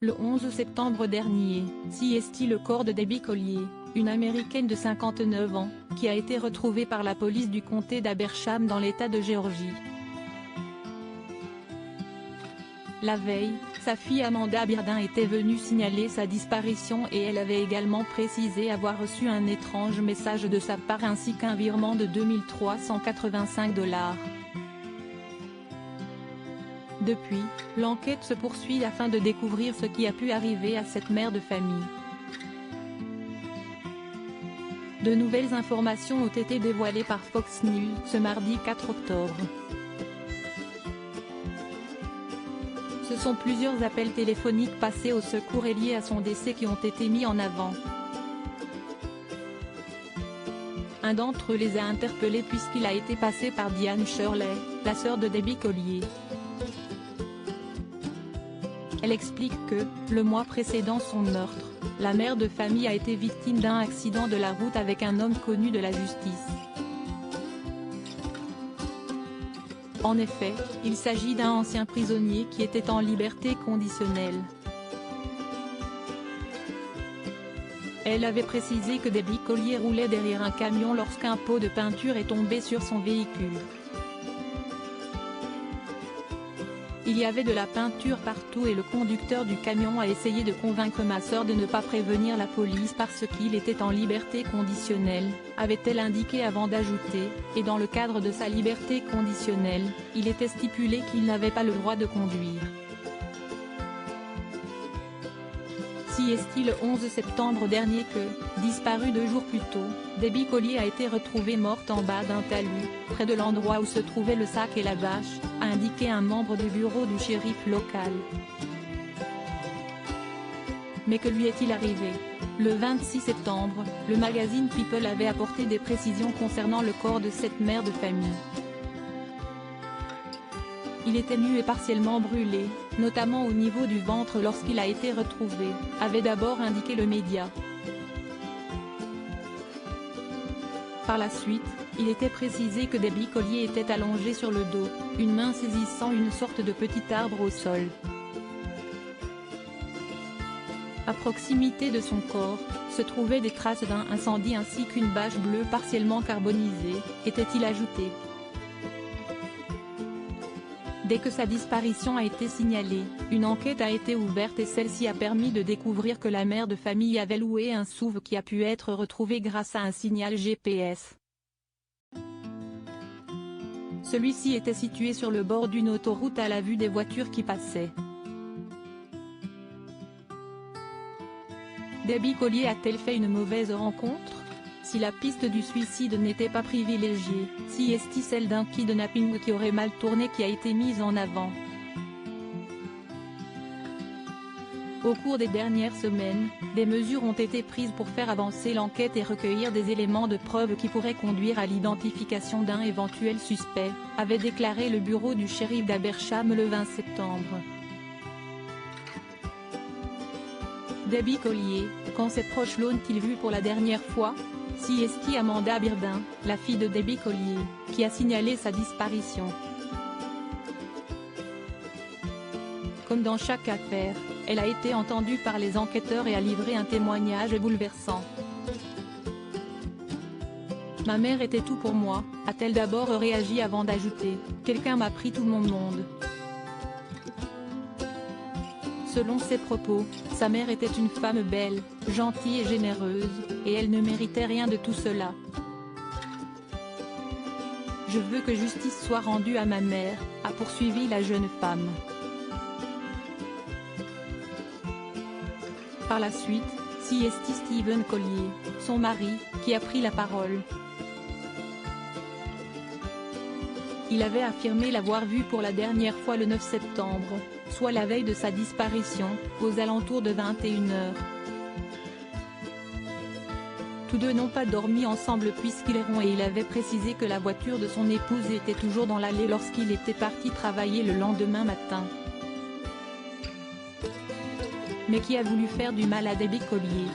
Le 11 septembre dernier, CST le corps de Debbie Collier, une Américaine de 59 ans, qui a été retrouvée par la police du comté d'Abersham dans l'État de Géorgie. La veille, sa fille Amanda Birdin était venue signaler sa disparition et elle avait également précisé avoir reçu un étrange message de sa part ainsi qu'un virement de 2385 $. Depuis, l'enquête se poursuit afin de découvrir ce qui a pu arriver à cette mère de famille. De nouvelles informations ont été dévoilées par Fox News ce mardi 4 octobre. Ce sont plusieurs appels téléphoniques passés au secours et liés à son décès qui ont été mis en avant. Un d'entre eux les a interpellés puisqu'il a été passé par Diane Shirley, la sœur de Debbie Collier. Elle explique que, le mois précédant son meurtre, la mère de famille a été victime d'un accident de la route avec un homme connu de la justice. En effet, il s'agit d'un ancien prisonnier qui était en liberté conditionnelle. Elle avait précisé que Debbie Collier roulait derrière un camion lorsqu'un pot de peinture est tombé sur son véhicule. Il y avait de la peinture partout et le conducteur du camion a essayé de convaincre ma sœur de ne pas prévenir la police parce qu'il était en liberté conditionnelle, avait-elle indiqué avant d'ajouter, et dans le cadre de sa liberté conditionnelle, il était stipulé qu'il n'avait pas le droit de conduire. CST le 11 septembre dernier que, disparue 2 jours plus tôt, Debbie Collier a été retrouvée morte en bas d'un talus, près de l'endroit où se trouvaient le sac et la bâche, a indiqué un membre du bureau du shérif local. Mais que lui est-il arrivé? Le 26 septembre, le magazine People avait apporté des précisions concernant le corps de cette mère de famille. Il était nu et partiellement brûlé, notamment au niveau du ventre lorsqu'il a été retrouvé, avait d'abord indiqué le média. Par la suite, il était précisé que Debbie Collier était allongée sur le dos, une main saisissant une sorte de petit arbre au sol. À proximité de son corps, se trouvaient des traces d'un incendie ainsi qu'une bâche bleue partiellement carbonisée, était-il ajouté. Dès que sa disparition a été signalée, une enquête a été ouverte et celle-ci a permis de découvrir que la mère de famille avait loué un SUV qui a pu être retrouvé grâce à un signal GPS. Celui-ci était situé sur le bord d'une autoroute à la vue des voitures qui passaient. Debbie Collier a-t-elle fait une mauvaise rencontre? Si la piste du suicide n'était pas privilégiée, CST celle d'un kidnapping qui aurait mal tourné qui a été mise en avant. Au cours des dernières semaines, des mesures ont été prises pour faire avancer l'enquête et recueillir des éléments de preuve qui pourraient conduire à l'identification d'un éventuel suspect, avait déclaré le bureau du shérif d'Abersham le 20 septembre. Debbie Collier, quand ses proches l'ont-ils vue pour la dernière fois? CST Amanda Birdin, la fille de Debbie Collier, qui a signalé sa disparition. Comme dans chaque affaire, elle a été entendue par les enquêteurs et a livré un témoignage bouleversant. Ma mère était tout pour moi, a-t-elle d'abord réagi avant d'ajouter, quelqu'un m'a pris tout mon monde. Selon ses propos, sa mère était une femme belle, gentille et généreuse, et elle ne méritait rien de tout cela. Je veux que justice soit rendue à ma mère, a poursuivi la jeune femme. Par la suite, CST Stephen Collier, son mari, qui a pris la parole. Il avait affirmé l'avoir vue pour la dernière fois le 9 septembre, soit la veille de sa disparition, aux alentours de 21 h. Tous deux n'ont pas dormi ensemble puisqu'ils erront et il avait précisé que la voiture de son épouse était toujours dans l'allée lorsqu'il était parti travailler le lendemain matin. Mais qui a voulu faire du mal à Debbie Collier?